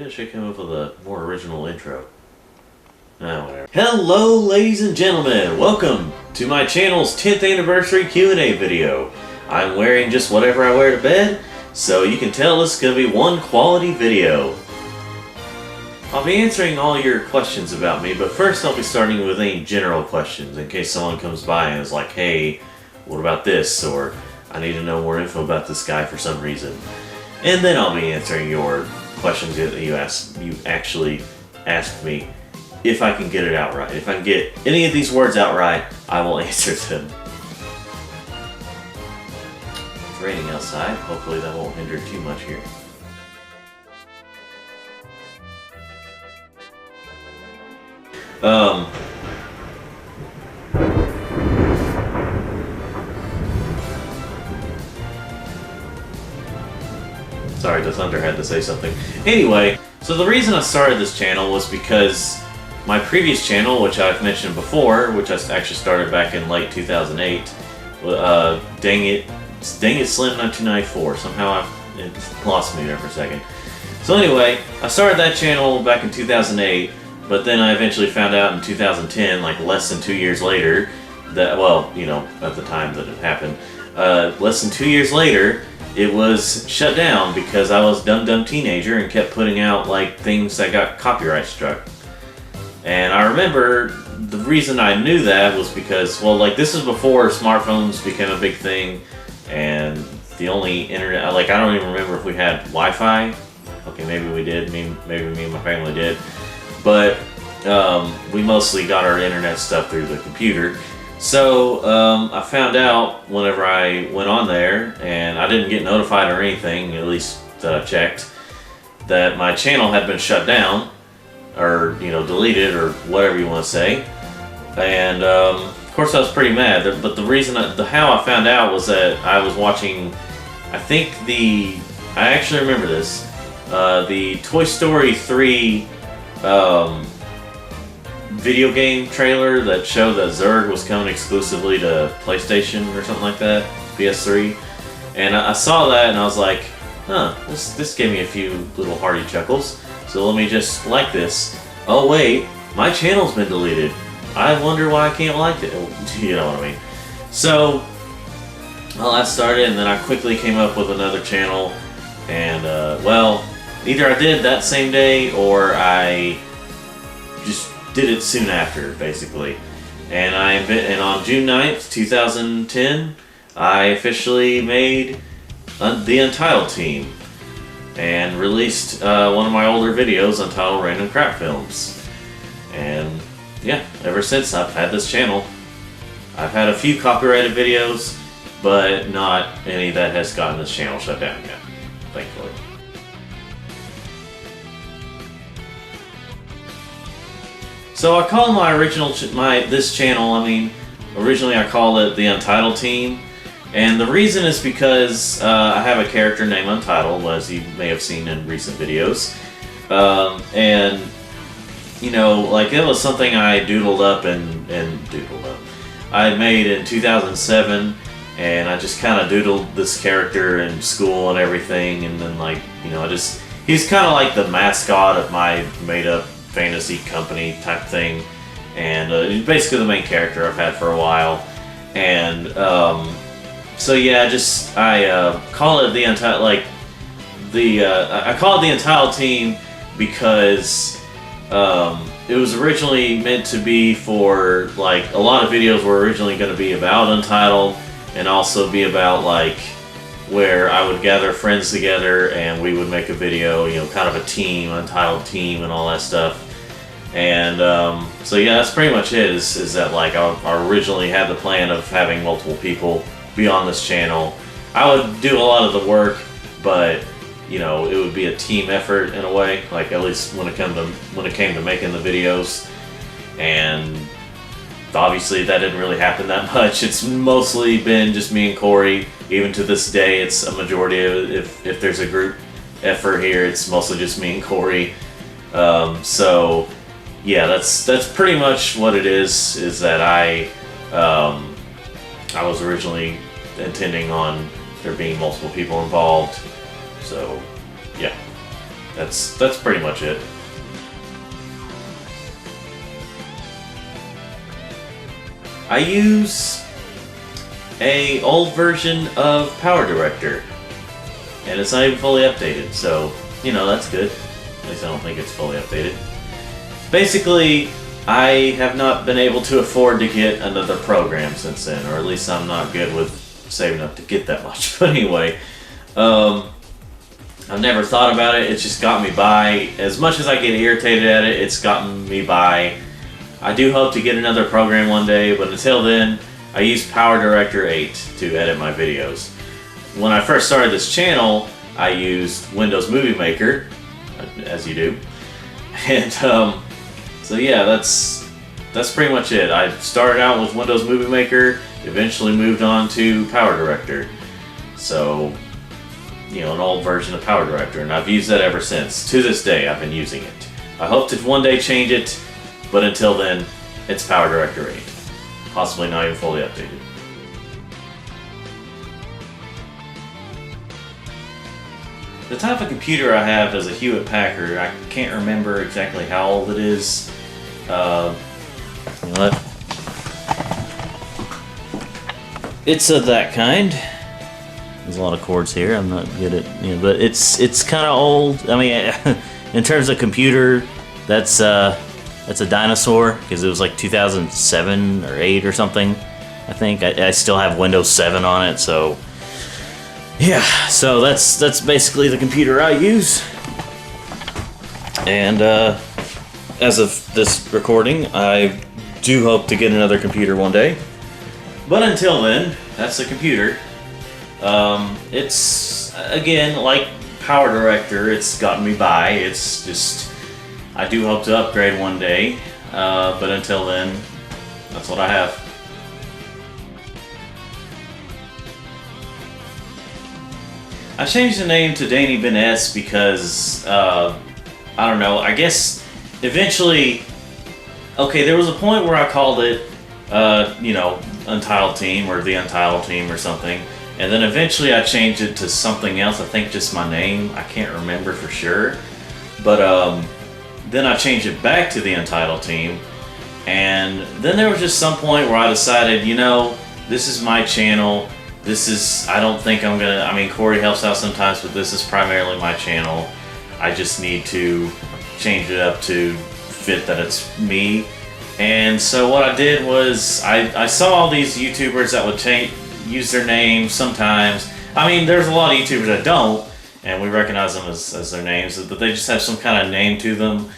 I should come up with a more original intro. Oh, whatever. Hello, ladies and gentlemen. Welcome to my channel's 10th anniversary Q&A video. I'm wearing just whatever I wear to bed, so you can tell this is going to be one quality video. I'll be answering all your questions about me, but first I'll be starting with any general questions in case someone comes by and is like, hey, what about this? Or I need to know more info about this guy for some reason. And then I'll be answering your questions that you actually asked me, if I can get it out right. If I can get any of these words out right, I will answer them. It's raining outside. Hopefully that won't hinder too much here. Sorry, the thunder had to say something. Anyway, so the reason I started this channel was because my previous channel, which I've mentioned before, which I actually started back in late 2008, Dang It Slim 1994. Somehow it lost me there for a second. So anyway, I started that channel back in 2008, but then I eventually found out in 2010, like less than 2 years later, that, well, you know, at the time that it happened, less than 2 years later, it was shut down because I was a dumb teenager and kept putting out like things that got copyright struck. And I remember the reason I knew that was because, well, like this is before smartphones became a big thing, and the only internet, like I don't even remember if we had Wi-Fi. Okay, maybe we did. Maybe me and my family did, but we mostly got our internet stuff through the computer. So I found out whenever I went on there, and I didn't get notified or anything, at least that I checked, that my channel had been shut down, or, you know, deleted, or whatever you want to say. And of course I was pretty mad, but the reason, how I found out was that I was watching, I actually remember this, the Toy Story 3 video game trailer that showed that Zurg was coming exclusively to PlayStation or something like that, PS3. And I saw that and I was like, huh, this gave me a few little hearty chuckles. So let me just like this. Oh wait, my channel's been deleted. I wonder why I can't like it. You know what I mean? So, well, that started, and then I quickly came up with another channel. And well, either I did that same day or I just did it soon after, basically. And on June 9th, 2010, I officially made the Untitled team and released one of my older videos, Untitled Random Crap Films. And yeah, ever since I've had this channel. I've had a few copyrighted videos, but not any that has gotten this channel shut down yet, thankfully. So I call my this channel, originally I called it the Untitled Team, and the reason is because I have a character named Untitled, as you may have seen in recent videos, and you know, like it was something I doodled up I made in 2007, and I just kind of doodled this character in school and everything, and then like, you know, he's kind of like the mascot of my made-up fantasy company type thing, and he's basically the main character I've had for a while. And so yeah, I call it the Untitled, I call it the Untitled Team because it was originally meant to be for, like, a lot of videos were originally going to be about Untitled, and also be about like where I would gather friends together and we would make a video, you know, kind of a team, Untitled Team and all that stuff. And so yeah, that's pretty much it, is that like I originally had the plan of having multiple people be on this channel. I would do a lot of the work, but you know, it would be a team effort in a way, like at least when it came to making the videos. And obviously that didn't really happen that much. It's mostly been just me and Corey. Even to this day, it's a majority of, if there's a group effort here, it's mostly just me and Corey. So yeah, that's pretty much what it is that I was originally intending on there being multiple people involved. So yeah. That's pretty much it. I use a old version of Power Director, and it's not even fully updated, so, you know, that's good. At least I don't think it's fully updated. Basically, I have not been able to afford to get another program since then, or at least I'm not good with saving up to get that much. But anyway, I've never thought about it. It's just got me by. As much as I get irritated at it, it's gotten me by. I do hope to get another program one day, but until then, I use Power Director 8 to edit my videos. When I first started this channel, I used Windows Movie Maker, as you do, and so yeah, that's pretty much it. I started out with Windows Movie Maker, eventually moved on to Power Director. So, you know, an old version of Power Director, and I've used that ever since. To this day, I've been using it. I hope to one day change it, but until then, it's Power Director 8. Possibly not even fully updated. The type of computer I have is a Hewlett Packard. I can't remember exactly how old it is. You know what? It's of that kind. There's a lot of cords here. I'm not good at, you know, but it's kind of old. I mean, in terms of computer, that's a dinosaur because it was like 2007 or 8 or something. I think I still have Windows 7 on it, so yeah. So that's basically the computer I use. And as of this recording, I do hope to get another computer one day. But until then, that's the computer. It's, again, like Power Director, it's gotten me by. It's just, I do hope to upgrade one day. But until then, that's what I have. I changed the name to Danny Ben S because, I don't know, I guess eventually, okay, there was a point where I called it, you know, Untitled Team or the Untitled Team or something, and then eventually I changed it to something else, I think just my name, I can't remember for sure, but then I changed it back to the Untitled Team, and then there was just some point where I decided, you know, this is my channel. This is, I don't think I'm gonna, I mean, Corey helps out sometimes, but this is primarily my channel. I just need to change it up to fit that it's me. And so what I did was, I saw all these YouTubers that would use their names sometimes. I mean, there's a lot of YouTubers that don't, and we recognize them as their names, but they just have some kind of name to them.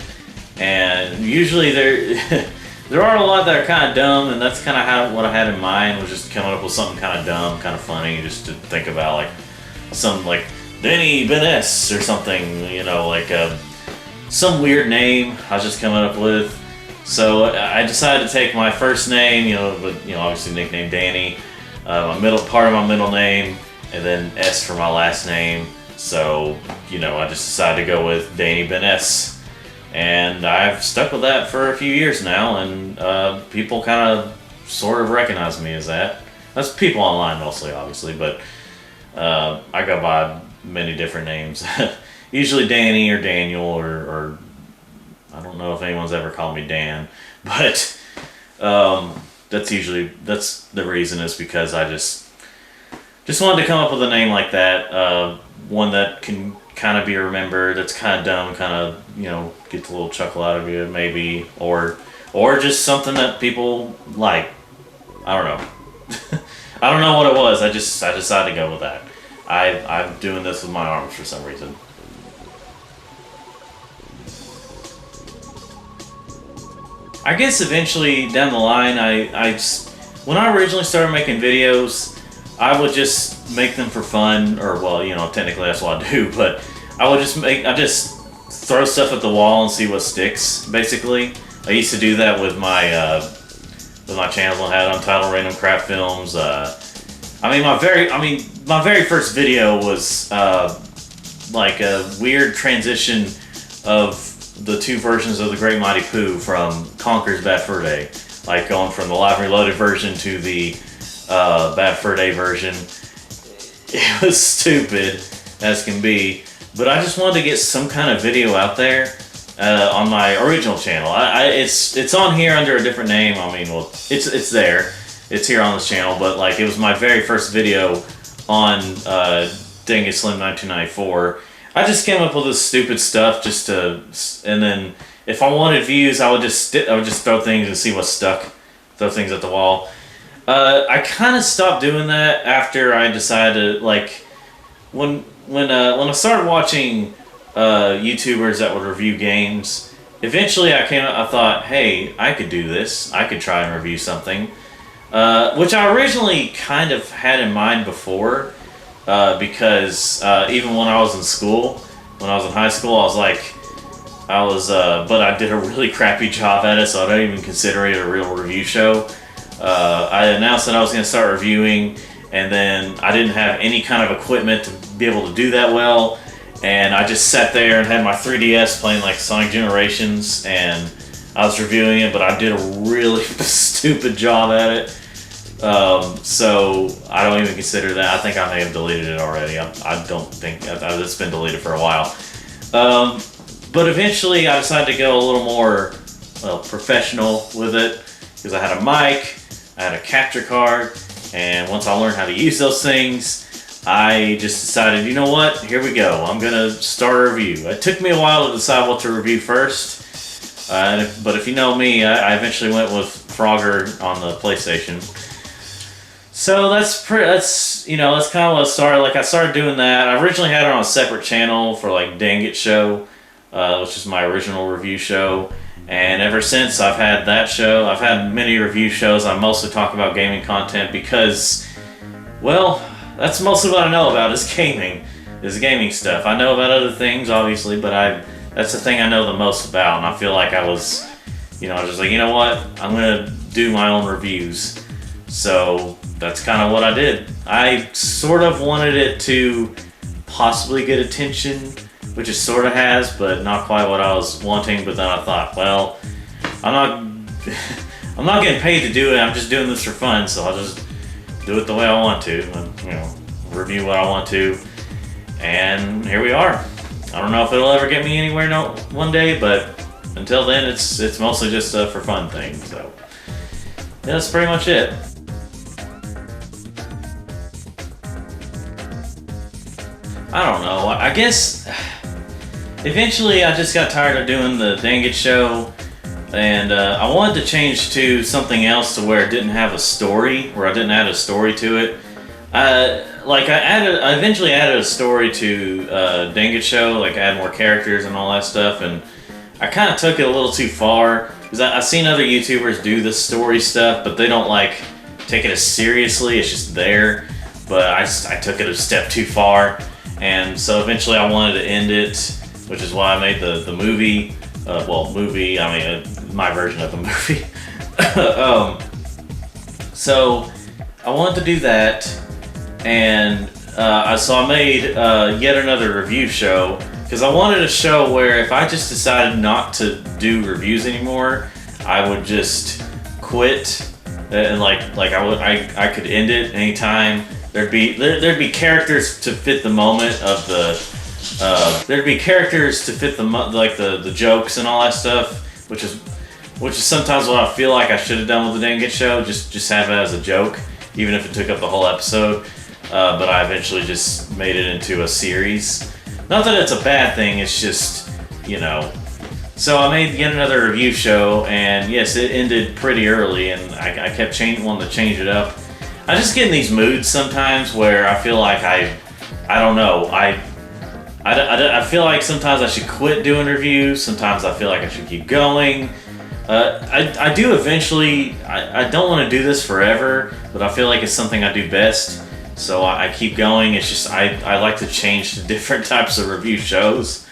And usually there are a lot that are kind of dumb, and that's kind of what I had in mind, was just coming up with something kind of dumb, kind of funny, just to think about, like, some, like, Danny Ben S or something, you know, like, some weird name I was just coming up with. So I decided to take my first name, you know, but, you know, obviously nickname Danny, part of my middle name, and then S for my last name. So, you know, I just decided to go with Danny Ben S. And I've stuck with that for a few years now, and people kind of sort of recognize me as that. That's people online mostly, obviously, but I go by many different names. Usually Danny or Daniel, or I don't know if anyone's ever called me Dan, but that's the reason, is because I just wanted to come up with a name like that, one that can kind of be remembered, that's kind of dumb, kind of, you know, gets a little chuckle out of you maybe, or just something that people like. I don't know. I don't know what it was. I decided to go with that. I'm doing this with my arms for some reason. I guess eventually down the line, when I originally started making videos, I would just make them for fun, or, well, you know, technically that's what I do, but I just throw stuff at the wall and see what sticks, basically. I used to do that with my channels I had, Untitled Random Craft Films. My very first video was like a weird transition of the two versions of the Great Mighty Pooh from Conker's Bad Fur Day, like going from the Live and Reloaded version to the Bad Fur Day version. It was stupid as can be, but I just wanted to get some kind of video out there on my original channel. It's on here under a different name. I mean, well, it's there. It's here on this channel, but like it was my very first video on Dang It Slim 1994. I just came up with this stupid stuff just to, and then if I wanted views, I would just throw things and see what stuck. Throw things at the wall. I kind of stopped doing that after I decided to, like, when I started watching YouTubers that would review games. Eventually, I thought, hey, I could do this. I could try and review something, which I originally kind of had in mind before, because even when I was in school, when I was in high school, I was like, but I did a really crappy job at it, so I don't even consider it a real review show. I announced that I was going to start reviewing, and then I didn't have any kind of equipment to be able to do that well, and I just sat there and had my 3DS playing like Sonic Generations, and I was reviewing it, but I did a really stupid job at it. So I don't even consider that. I think I may have deleted it already. I don't think it's been deleted for a while. But eventually I decided to go a little more, well, professional with it, because I had a mic, I had a capture card, and once I learned how to use those things, I just decided, you know what, here we go. I'm going to start a review. It took me a while to decide what to review first, but if you know me, I eventually went with Frogger on the PlayStation. So that's kind of what I started. Like, I started doing that. I originally had it on a separate channel for like Dang It Show, which is my original review show. And ever since I've had that show, I've had many review shows. I mostly talk about gaming content because, well, that's mostly what I know about is gaming stuff. I know about other things, obviously, but that's the thing I know the most about. And I feel like I was just like, you know what, I'm going to do my own reviews. So that's kind of what I did. I sort of wanted it to possibly get attention, which it sort of has, but not quite what I was wanting. But then I thought, well, I'm not getting paid to do it. I'm just doing this for fun, so I'll just do it the way I want to, and review what I want to. And here we are. I don't know if it'll ever get me anywhere one day, but until then, it's mostly just a for fun thing. So yeah, that's pretty much it. I don't know. I guess eventually I just got tired of doing the Dang It Show, and I wanted to change to something else to where it didn't have a story, where I didn't add a story to it. I eventually added a story to Dang It Show, like add more characters and all that stuff, and I kind of took it a little too far, because I've seen other YouTubers do this story stuff, but they don't like take it as seriously. It's just there, but I took it a step too far. And so eventually I wanted to end it, which is why I made the movie. My version of the movie. So I wanted to do that, and so I made yet another review show, because I wanted a show where if I just decided not to do reviews anymore, I would just quit, and I could end it anytime. There'd be characters to fit the moment of the. There'd be characters to fit the jokes and all that stuff, which is sometimes what I feel like I should have done with the Dang It Show. Just have it as a joke, even if it took up the whole episode. But I eventually just made it into a series. Not that it's a bad thing. It's just, So I made yet another review show, and yes, it ended pretty early, and I kept wanting to change it up. I just get in these moods sometimes where I feel like I don't know. I feel like sometimes I should quit doing reviews. Sometimes I feel like I should keep going. I do eventually. I don't want to do this forever, but I feel like it's something I do best. So I keep going. It's just I like to change to different types of review shows.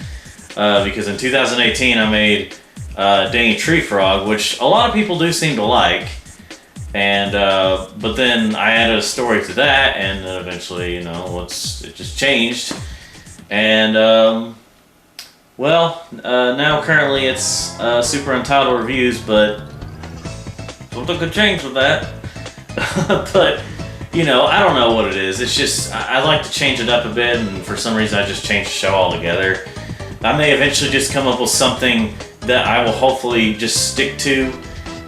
Because in 2018 I made Dang It Tree Frog, which a lot of people do seem to like. And but then I added a story to that, and then eventually, it just changed. And now currently it's Super Untitled Reviews, but something could change with that. But I don't know what it is. It's just, I like to change it up a bit, and for some reason I just changed the show altogether. I may eventually just come up with something that I will hopefully just stick to,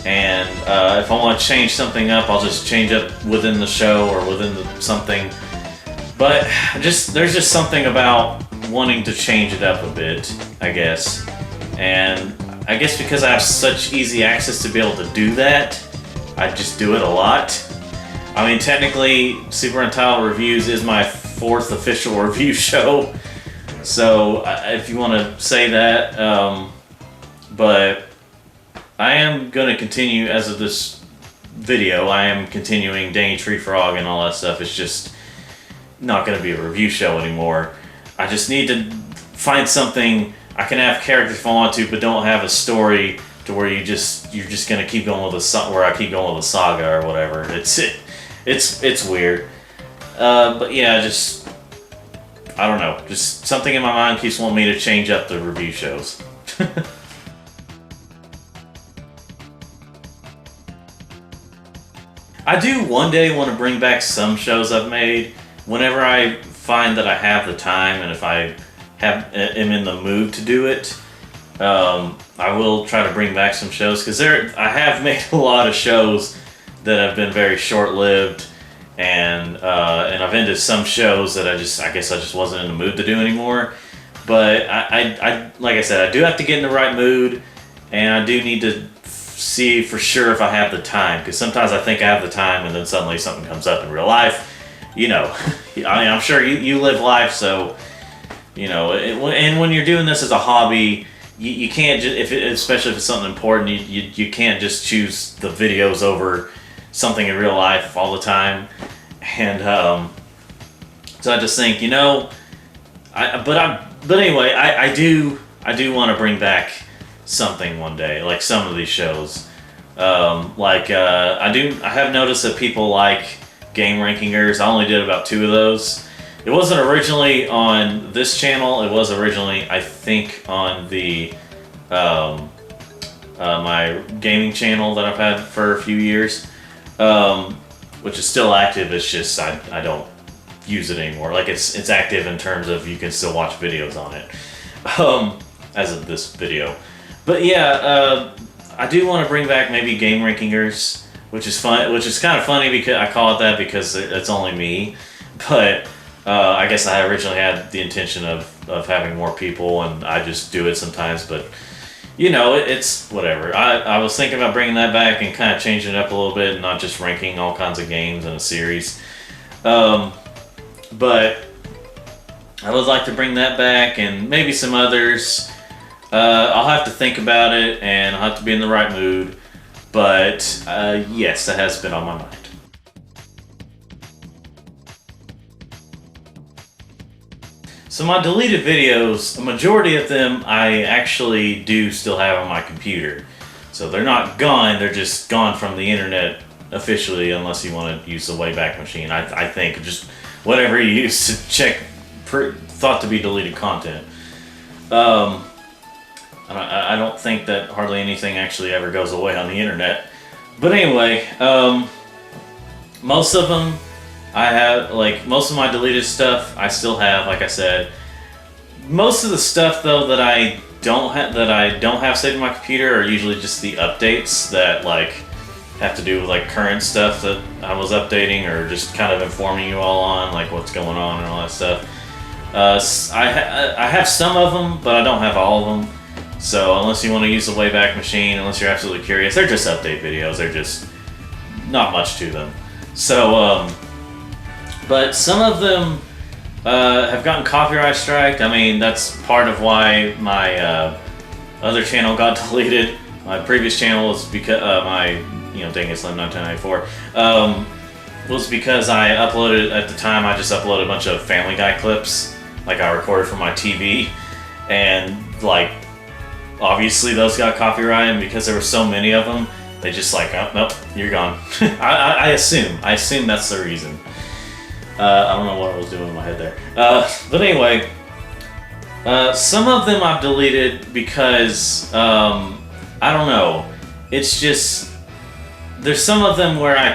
and if I want to change something up, I'll just change up within the show or within something. But there's just something about wanting to change it up a bit, I guess. And I guess because I have such easy access to be able to do that, I just do it a lot. I mean, technically, Super Untitled Reviews is my 4th official review show, so if you want to say that, but I am going to continue, as of this video, I am continuing Danny Tree Frog and all that stuff. It's just not going to be a review show anymore. I just need to find something. I can have characters if I want to, but don't have a story to where you're just going to keep going with where I keep going with a saga or whatever. It's weird. But yeah, I don't know. Just something in my mind keeps wanting me to change up the review shows. I do one day want to bring back some shows I've made whenever I find that I have the time, and if I am in the mood to do it. I will try to bring back some shows, because I have made a lot of shows that have been very short-lived, and I've ended some shows that I guess I just wasn't in the mood to do anymore. But I like I said, I do have to get in the right mood, and I do need to see for sure if I have the time, because sometimes I think I have the time, and then suddenly something comes up in real life. I mean, I'm sure you live life, so and when you're doing this as a hobby, you can't just, especially if it's something important, you can't just choose the videos over something in real life all the time. And so I just think, but anyway, I do want to bring back something one day, like some of these shows. I have noticed that people like Game Rankingers. I only did about 2 of those. It wasn't originally on this channel. It was originally, I think, on the my gaming channel that I've had for a few years, which is still active. It's just I don't use it anymore. Like it's active in terms of you can still watch videos on it, as of this video. But yeah, I do want to bring back maybe Game Rankingers, which is fun. Which is kind of funny because I call it that because it's only me, but. I guess I originally had the intention of having more people, and I just do it sometimes, but it's whatever. I was thinking about bringing that back and kind of changing it up a little bit, and not just ranking all kinds of games in a series. But I would like to bring that back, and maybe some others. I'll have to think about it, and I'll have to be in the right mood, but yes, that has been on my mind. So my deleted videos, a majority of them I actually do still have on my computer. So they're not gone, they're just gone from the internet officially, unless you want to use the Wayback Machine. I think just whatever you use to check thought to be deleted content. I don't think that hardly anything actually ever goes away on the internet. But anyway, most of them I have, most of my deleted stuff I still have, like I said. Most of the stuff though that I don't have saved in my computer are usually just the updates that have to do with current stuff that I was updating, or just kind of informing you all on what's going on and all that stuff. I have some of them, but I don't have all of them. So unless you want to use the Wayback Machine, unless you're absolutely curious, they're just update videos. They're just not much to them. So but some of them have gotten copyright striked. I mean, that's part of why my other channel got deleted. My previous channel was because my Dang It Slim 1994 was because I uploaded, at the time I just uploaded a bunch of Family Guy clips I recorded from my TV, and obviously those got copyrighted, and because there were so many of them, they just oh, nope, you're gone. I assume that's the reason. I don't know what I was doing in my head there. But anyway, some of them I've deleted because, I don't know. It's just, there's some of them where I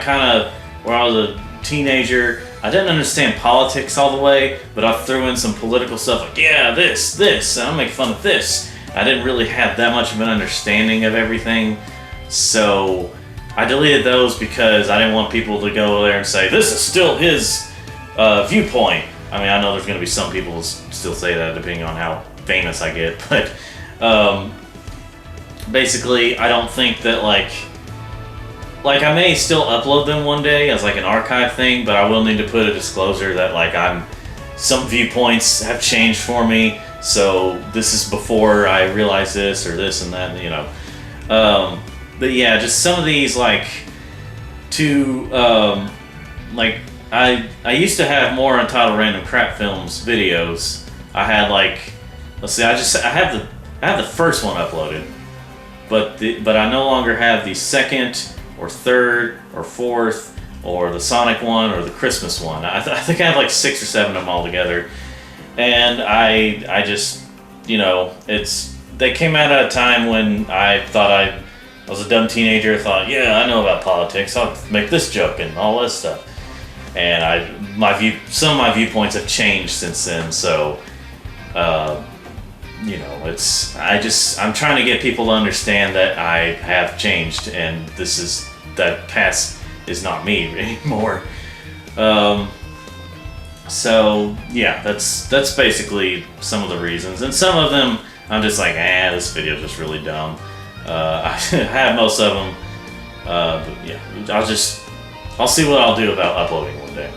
was a teenager. I didn't understand politics all the way, but I threw in some political stuff like, yeah, this, and I'll make fun of this. I didn't really have that much of an understanding of everything, so I deleted those because I didn't want people to go there and say, this is still his viewpoint. I mean, I know there's going to be some people who still say that depending on how famous I get, but basically, I don't think that, like I may still upload them one day as like an archive thing, but I will need to put a disclosure that like some viewpoints have changed for me, so this is before I realize this or this and that, you know. But yeah, just some of these like like I used to have more Untitled Random Crap Films videos. I had like, let's see, I have the first one uploaded, but I no longer have the second or third or fourth or the Sonic one or the Christmas one. I think I have like 6 or 7 of them all together, and I just, you know, they came out at a time when I thought I was a dumb teenager. Thought, yeah, I know about politics. I'll make this joke and all this stuff. And some of my viewpoints have changed since then. So, you know, I'm trying to get people to understand that I have changed, and that past is not me anymore. So yeah, that's basically some of the reasons, and some of them I'm just like, this video is just really dumb. I have most of them, but yeah, I'll see what I'll do about uploading one day.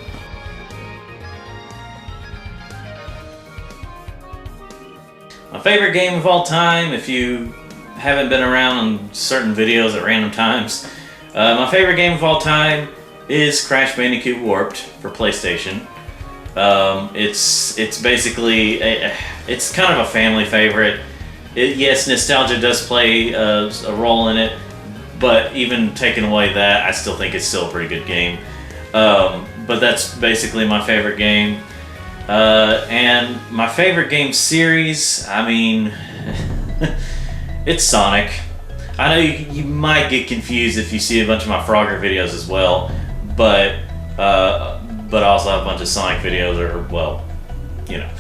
My favorite game of all time, if you haven't been around on certain videos at random times, my favorite game of all time is Crash Bandicoot Warped for PlayStation. It's basically it's kind of a family favorite. Yes, nostalgia does play a role in it, but even taking away that, I still think it's still a pretty good game. But that's basically my favorite game. And my favorite game series, I mean, it's Sonic. I know you might get confused if you see a bunch of my Frogger videos as well, but I also have a bunch of Sonic videos, or, well, you know.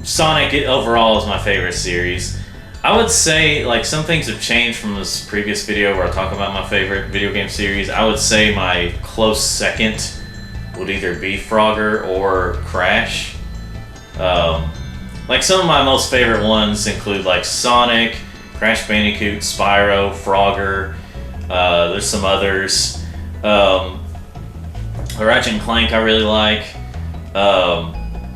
Sonic overall is my favorite series. I would say, like, some things have changed from this previous video where I talk about my favorite video game series. I would say my close second would either be Frogger or Crash. Like, some of my most favorite ones include like Sonic, Crash Bandicoot, Spyro, Frogger. There's some others. Ratchet and Clank I really like.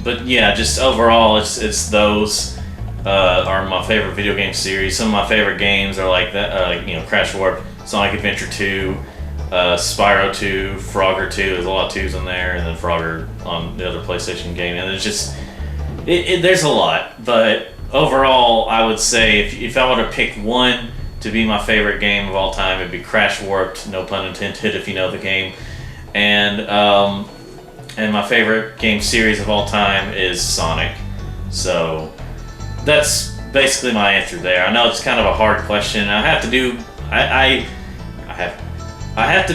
But yeah, just overall, it's those are my favorite video game series. Some of my favorite games are like that, you know, Crash Warped, Sonic Adventure 2, Spyro 2, Frogger 2. There's a lot of 2s in there, and then Frogger on the other PlayStation game. And it's just, there's a lot. But overall, I would say if I were to pick one to be my favorite game of all time, it'd be Crash Warped. No pun intended, if you know the game. And my favorite game series of all time is Sonic. So that's basically my answer there. I know it's kind of a hard question. I have to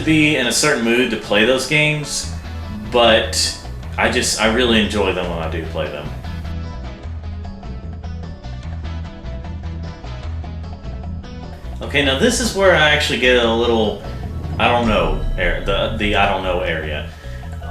be in a certain mood to play those games, but I really enjoy them when I do play them. Okay, now this is where I actually get a little I don't know the I don't know area.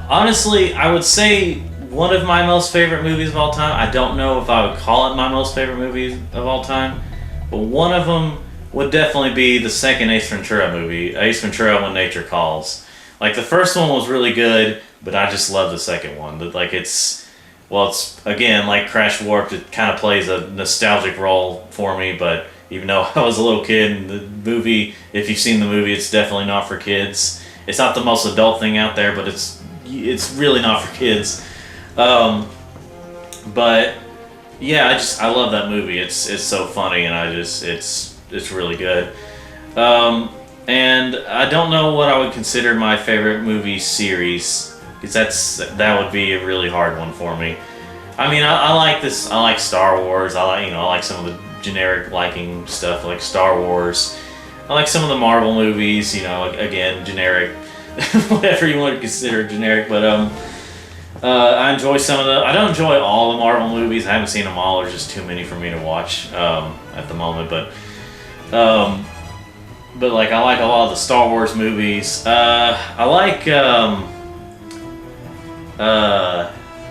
Honestly, I would say one of my most favorite movies of all time. I don't know if I would call it my most favorite movie of all time, but one of them would definitely be the second Ace Ventura movie, Ace Ventura: When Nature Calls. Like, the first one was really good, but I just love the second one. Like, it's again, like Crash Warped, it kind of plays a nostalgic role for me, but even though I was a little kid, and the movie, if you've seen the movie, it's definitely not for kids. It's not the most adult thing out there, but it's really not for kids. But yeah, I love that movie. It's so funny, and it's really good. And I don't know what I would consider my favorite movie series, because that would be a really hard one for me. I mean, I like this. I like Star Wars. I like some of the generic liking stuff like Star Wars. I like some of the Marvel movies. Again, generic. whatever you want to consider generic. But I enjoy some of the. I don't enjoy all the Marvel movies. I haven't seen them all. There's just too many for me to watch at the moment. But like I like a lot of the Star Wars movies. I like.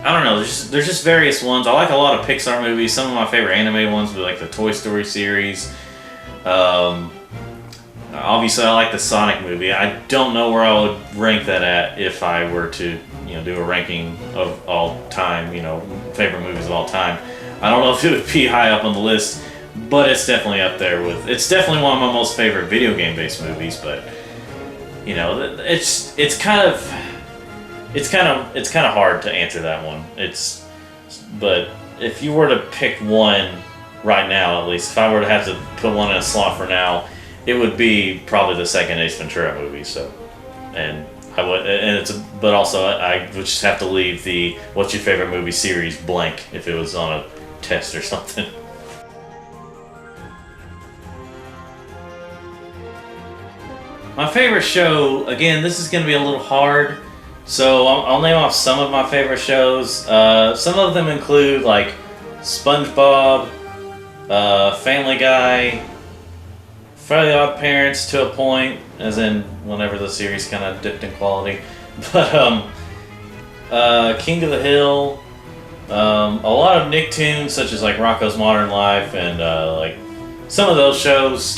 I don't know. There's just various ones. I like a lot of Pixar movies. Some of my favorite animated ones would be like the Toy Story series. Obviously, I like the Sonic movie. I don't know where I would rank that at if I were to, do a ranking of all time, favorite movies of all time. I don't know if it would be high up on the list, but it's definitely up there with. It's definitely one of my most favorite video game based movies. But it's kind of hard to answer that one. But if you were to pick one right now, at least if I were to have to put one in a slot for now, it would be probably the second Ace Ventura movie. So, but also I would just have to leave the "What's your favorite movie" series blank if it was on a test or something. My favorite show, again, this is going to be a little hard, so I'll name off some of my favorite shows. Some of them include like SpongeBob, Family Guy, Fairly Odd Parents to a point, as in whenever the series kind of dipped in quality. But King of the Hill, a lot of Nicktoons such as like Rocko's Modern Life and like some of those shows.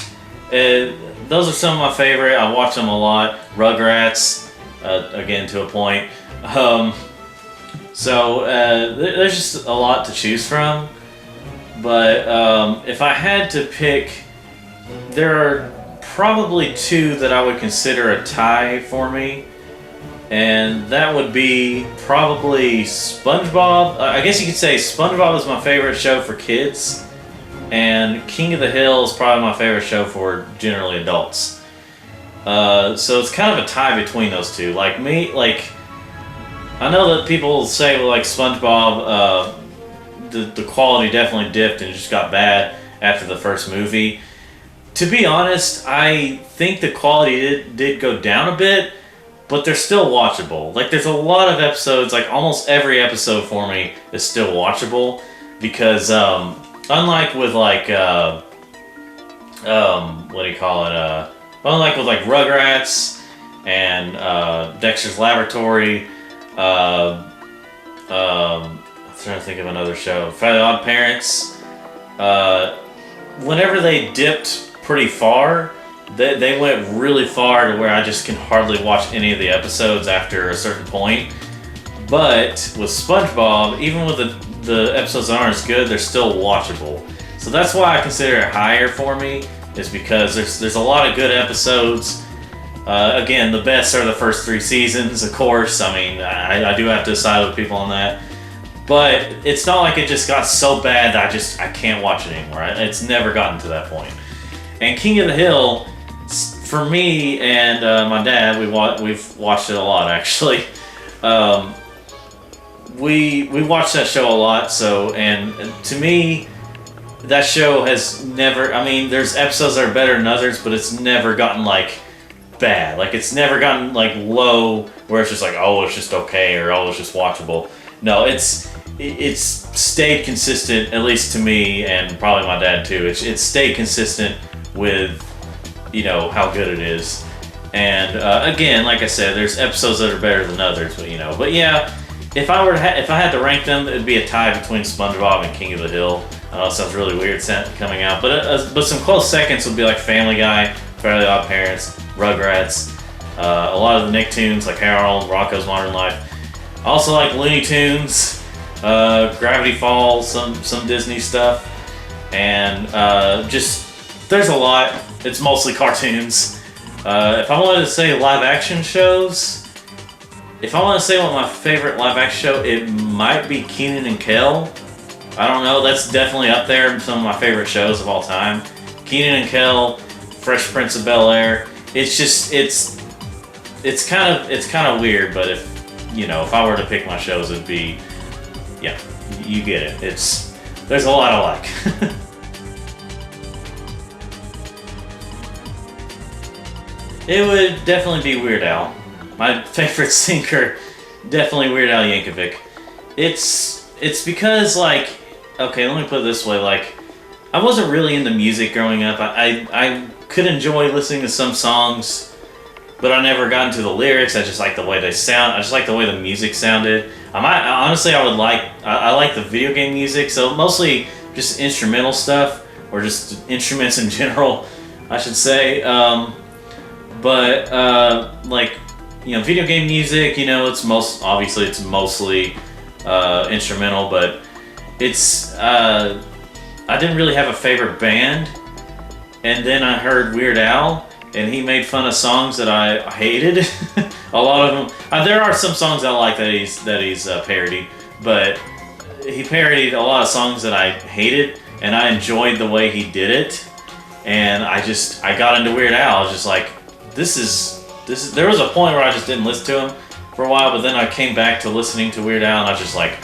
Those are some of my favorite. I watch them a lot. Rugrats, again to a point. So there's just a lot to choose from. But if I had to pick, there are probably two that I would consider a tie for me. And that would be probably SpongeBob. I guess you could say SpongeBob is my favorite show for kids. And King of the Hill is probably my favorite show for generally adults. So it's kind of a tie between those two. Like me, I know that people say like SpongeBob, the quality definitely dipped and just got bad after the first movie. To be honest, I think the quality did go down a bit, but they're still watchable. Like there's a lot of episodes, like almost every episode for me is still watchable because unlike with like what do you call it? Unlike with like Rugrats and Dexter's Laboratory, I'm trying to think of another show. Fairly Odd Parents. Whenever they dipped pretty far, they went really far to where I just can hardly watch any of the episodes after a certain point. But with SpongeBob, even with the episodes that aren't as good, they're still watchable. So that's why I consider it higher for me, is because there's a lot of good episodes. Again, the best are the first 3 seasons, of course. I mean, I do have to side with people on that. But it's not like it just got so bad that I can't watch it anymore. It's never gotten to that point. And King of the Hill, for me and my dad, we've watched it a lot actually. We watched that show a lot. So, and to me, that show has never. I mean, there's episodes that are better than others, but it's never gotten like bad. Like it's never gotten like low where it's just like, oh, it's just okay, or oh, it's just watchable. No, it's stayed consistent, at least to me, and probably my dad too. It's stayed consistent with, how good it is. And again, like I said, there's episodes that are better than others, but yeah, if I had to rank them, it'd be a tie between SpongeBob and King of the Hill. I know it sounds really weird coming out, but some close seconds would be like Family Guy, Fairly Odd Parents, Rugrats, a lot of the Nicktoons like Harold, Rocko's Modern Life. I also like Looney Tunes, Gravity Falls, some Disney stuff, and there's a lot. It's mostly cartoons. If I wanted to say live action shows, if I want to say what my favorite live action show, it might be Kenan and Kel. I don't know, that's definitely up there in some of my favorite shows of all time. Kenan and Kel, Fresh Prince of Bel-Air. It's just it's kind of weird, but if I were to pick my shows, it'd be, yeah, you get it. There's a lot I like. It would definitely be Weird Al. my favorite singer, definitely Weird Al Yankovic. It's because, like, okay, let me put it this way, like, I wasn't really into music growing up. I could enjoy listening to some songs, but I never got into the lyrics. I just like the way they sound. I just like the way the music sounded. Honestly, I like the video game music, so mostly just instrumental stuff, or just instruments in general, I should say. Like, you know, video game music, you know, it's mostly instrumental, but it's, I didn't really have a favorite band, and then I heard Weird Al, and he made fun of songs that I hated. A lot of them, there are some songs I like that he's parodied, but he parodied a lot of songs that I hated, and I enjoyed the way he did it, and I got into Weird Al. I was just like, this is. There was a point where I just didn't listen to him for a while, but then I came back to listening to Weird Al, and I was just like,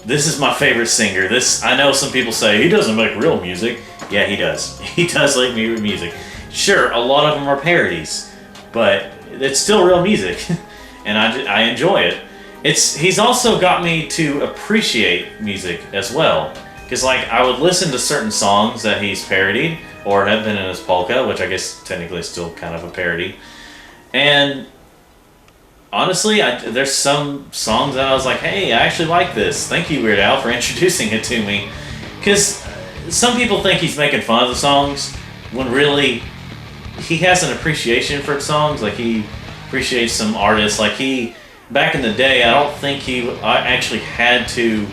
this is my favorite singer. I know some people say he doesn't make real music. Yeah, he does. He does make music. Sure, a lot of them are parodies, but it's still real music, and I enjoy it. He's also got me to appreciate music as well, because, like, I would listen to certain songs that he's parodied or have been in his polka, which I guess technically is still kind of a parody. And honestly, there's some songs that I was like, hey, I actually like this. Thank you, Weird Al, for introducing it to me. Because some people think he's making fun of the songs, when really he has an appreciation for songs. Like, he appreciates some artists. Like, back in the day, I don't think he actually had to.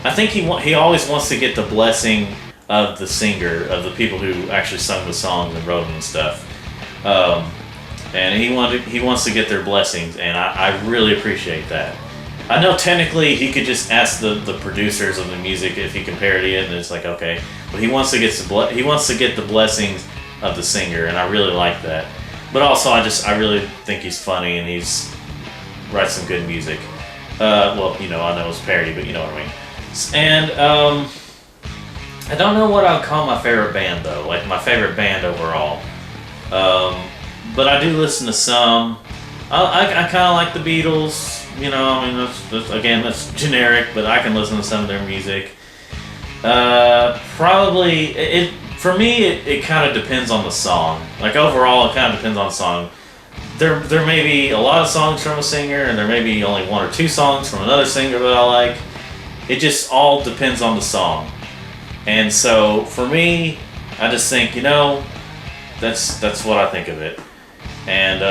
I think he always wants to get the blessing of the singer, of the people who actually sung the songs and wrote them and stuff. And he wants to get their blessings, and I really appreciate that. I know technically he could just ask the producers of the music if he can parody it, and it's like, okay, but he wants to get the blessings of the singer, and I really like that. But also, I really think he's funny, and writes some good music. Well, you know, I know it's parody, but you know what I mean. And I don't know what I would call my favorite band though, like my favorite band overall. But I do listen to some. I kind of like the Beatles. You know, I mean, that's generic, but I can listen to some of their music. Probably for me, it kind of depends on the song. Like, overall, it kind of depends on the song. There may be a lot of songs from a singer, and there may be only one or two songs from another singer that I like. It just all depends on the song. And so for me, I just think, you know, that's what I think of it. And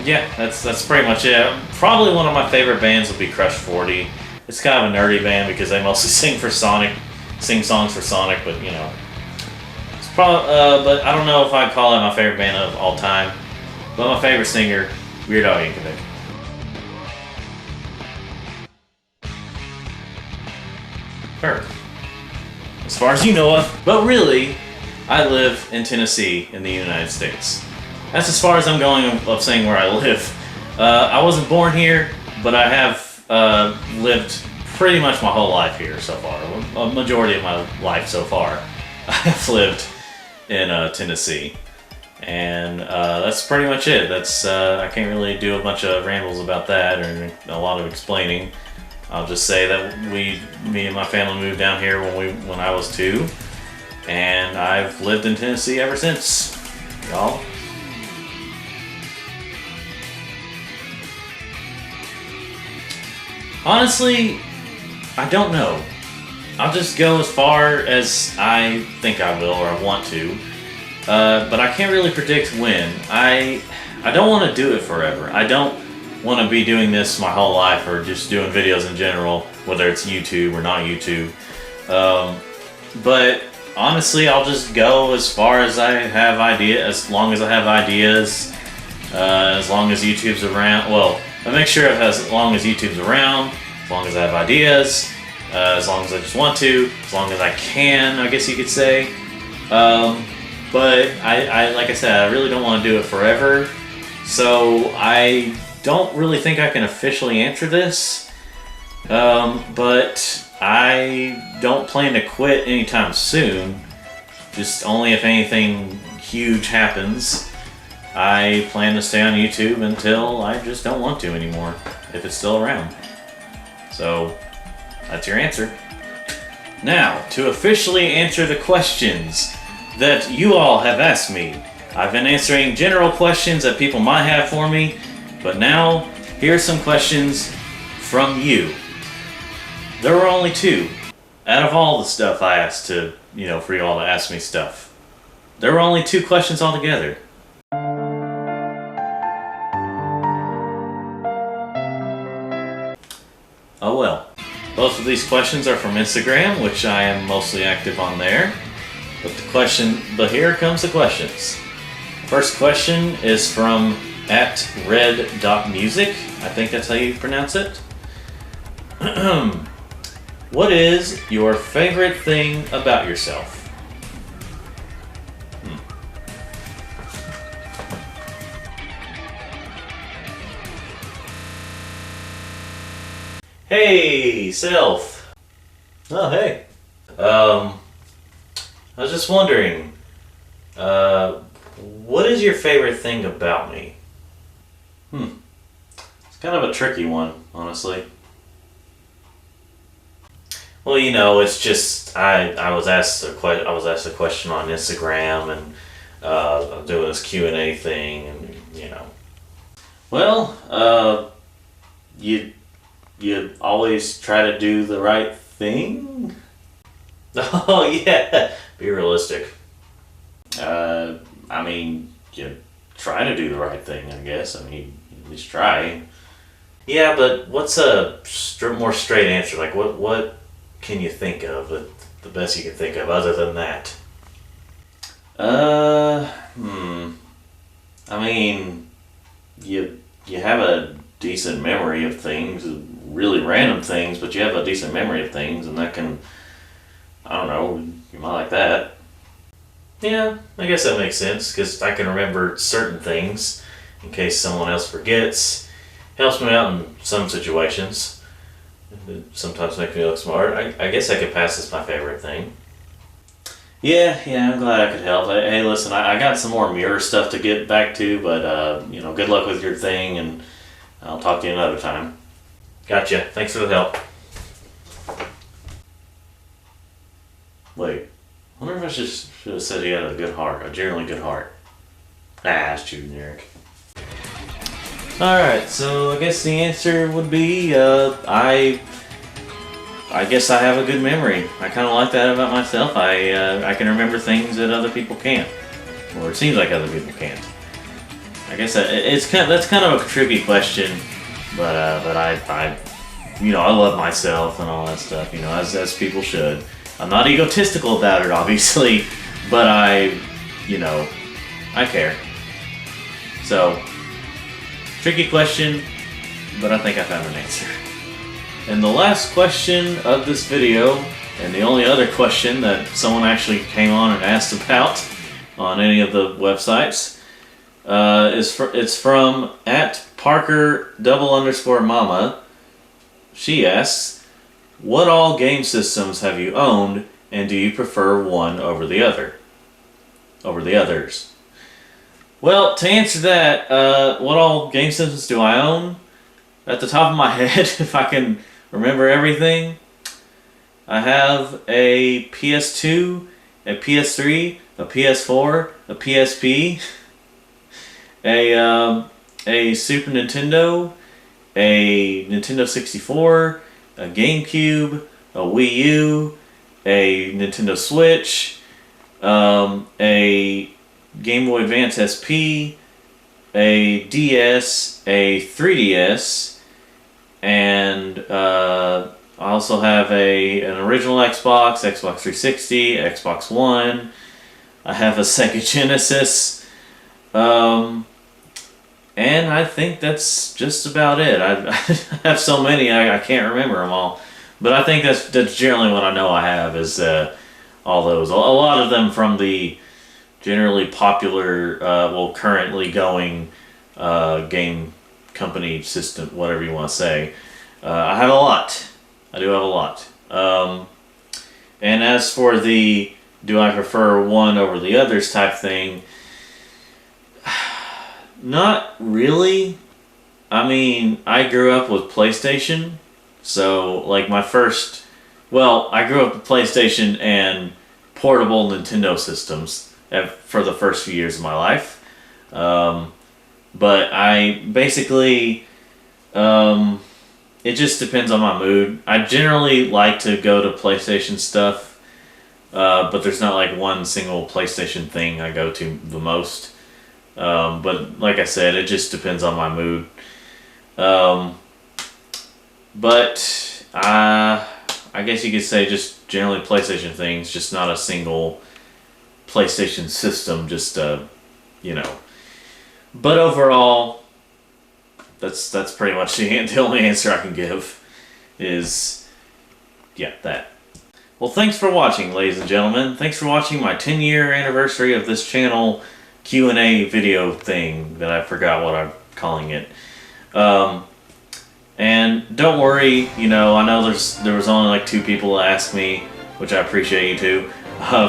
yeah, that's pretty much it. Probably one of my favorite bands would be Crush 40. It's kind of a nerdy band because they mostly sing songs for Sonic, but you know, it's probably. But I don't know if I'd call it my favorite band of all time. But my favorite singer, Weird Al Yankovic. Sure. As far as you know of. But really, I live in Tennessee in the United States. That's as far as I'm going of saying where I live. I wasn't born here, but I have lived pretty much my whole life here so far. A majority of my life so far, I have lived in Tennessee. And that's pretty much it. That's I can't really do a bunch of rambles about that or a lot of explaining. I'll just say that me and my family moved down here when I was 2, and I've lived in Tennessee ever since. Y'all. Honestly, I don't know. I'll just go as far as I think I will or I want to. But I can't really predict when. I don't want to do it forever. I don't want to be doing this my whole life or just doing videos in general, whether it's YouTube or not YouTube. But honestly, I'll just go as far as I have ideas, as long as I have ideas, as long as YouTube's around. Well, I make sure as long as YouTube's around, as long as I have ideas, as long as I just want to, as long as I can, I guess you could say. But I like I said, I really don't want to do it forever. So I don't really think I can officially answer this. But I don't plan to quit anytime soon. Just only if anything huge happens. I plan to stay on YouTube until I just don't want to anymore, if it's still around. So, that's your answer. Now, to officially answer the questions that you all have asked me. I've been answering general questions that people might have for me, but now, here's some questions from you. There were only 2 out of all the stuff I asked to, for you all to ask me stuff. There were only 2 questions altogether. Oh well. Both of these questions are from Instagram, which I am mostly active on there. But here comes the questions. First question is from @red.music. I think that's how you pronounce it. What is your favorite thing about yourself? Hey, self. Oh, hey. I was just wondering, what is your favorite thing about me? It's kind of a tricky one, honestly. Well, it's just I was asked a question on Instagram, and I'm doing this Q&A thing, and Well, you always try to do the right thing? Oh yeah, be realistic. You try to do the right thing, I guess. At least try. Yeah, but what's a more straight answer? Like, what can you think of? The best you can think of other than that? You have a decent memory of things, really random things, but you have a decent memory of things, and that can, I don't know, you might like that. Yeah, I guess that makes sense, because I can remember certain things in case someone else forgets. Helps me out in some situations. It sometimes makes me look smart. I guess I could pass as my favorite thing. Yeah, I'm glad I could help. Hey, listen, I got some more mirror stuff to get back to, but, good luck with your thing, and I'll talk to you another time. Gotcha. Thanks for the help. Wait, I wonder if I should have said he had a good heart, a generally good heart. That's too generic. Alright, so I guess the answer would be, I guess I have a good memory. I kind of like that about myself. I can remember things that other people can't. Or it seems like other people can't. I guess that's kind of a tricky question, but I love myself and all that stuff, as people should. I'm not egotistical about it, obviously, but I care. So, tricky question, but I think I found an answer. And the last question of this video, and the only other question that someone actually came on and asked about on any of the websites, it's from @Parker_Mama. She asks, what all game systems have you owned, and do you prefer one over the other? Over the others? Well, to answer that, what all game systems do I own? At the top of my head, if I can remember everything, I have a PS2, a PS3, a PS4, a PSP, a Super Nintendo, a Nintendo 64, a GameCube, a Wii U, a Nintendo Switch, a Game Boy Advance SP, a DS, a 3DS, and I also have an original Xbox, Xbox 360, Xbox One. I have a Sega Genesis, and I think that's just about it. I have so many I can't remember them all, but I think that's generally what I know I have is all those. A lot of them from the generally popular, currently going game company system, whatever you want to say. I have a lot. I do have a lot. And as for the do I prefer one over the others type thing, Not really. I mean, I grew up with PlayStation, so like my first, well, I grew up with PlayStation and portable Nintendo systems for the first few years of my life. But I basically, it just depends on my mood. I generally like to go to PlayStation stuff, but there's not like one single PlayStation thing I go to the most. But like I said, it just depends on my mood. But I guess you could say just generally PlayStation things, just not a single PlayStation system, just you know. But overall, that's pretty much the only answer I can give is, yeah, that. Well, thanks for watching, ladies and gentlemen. Thanks for watching my 10-year anniversary of this channel Q&A video thing that I forgot what I'm calling it. And don't worry, you know, I know there was only like 2 people that asked me, which I appreciate you too,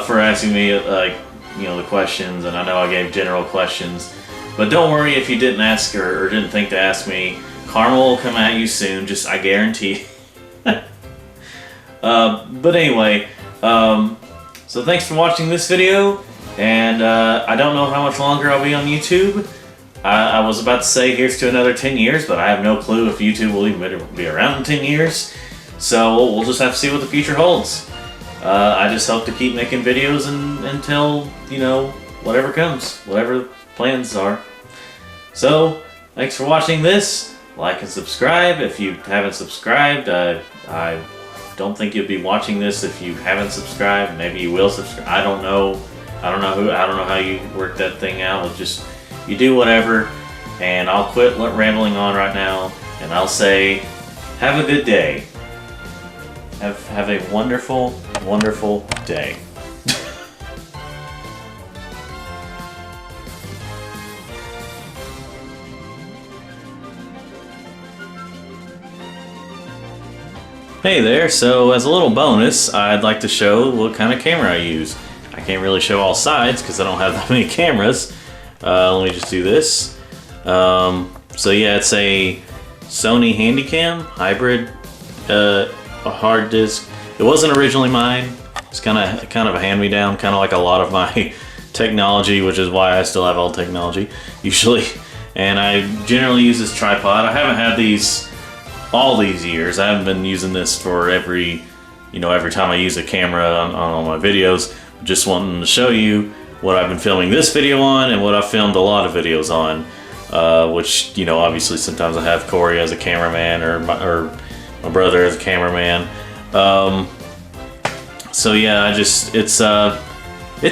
for asking me like, you know, the questions, and I know I gave general questions. But don't worry if you didn't ask or didn't think to ask me. Karma will come at you soon, just I guarantee. But anyway, so thanks for watching this video, and I don't know how much longer I'll be on YouTube. I was about to say here's to another 10 years, but I have no clue if YouTube will even be around in 10 years. So we'll just have to see what the future holds. I just hope to keep making videos until, you know, whatever comes, whatever plans are. So, thanks for watching this. Like and subscribe if you haven't subscribed. I don't think you'll be watching this if you haven't subscribed. Maybe you will subscribe. I don't know. I don't know how you work that thing out. It's just, you do whatever, and I'll quit rambling on right now, and I'll say, have a good day. Have a wonderful, wonderful day. Hey there, so as a little bonus, I'd like to show what kind of camera I use. I can't really show all sides because I don't have that many cameras. Let me just do this. So yeah, it's a Sony Handycam hybrid, a hard disk. It wasn't originally mine. It's kind of a hand-me-down, kind of like a lot of my technology, which is why I still have old technology usually. And I generally use this tripod. I haven't had these all these years. I haven't been using this for every time I use a camera on all my videos. Just wanting to show you what I've been filming this video on and what I've filmed a lot of videos on, which, you know, obviously sometimes I have Corey as a cameraman or my brother as a cameraman. So yeah, it's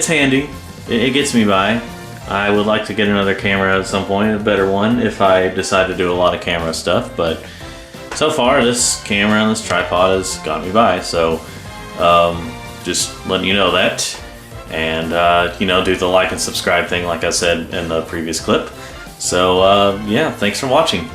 handy. It gets me by. I would like to get another camera at some point, a better one, if I decide to do a lot of camera stuff, but so far this camera and this tripod has got me by, so just letting you know that. And you know, do the like and subscribe thing like I said in the previous clip. So yeah, thanks for watching.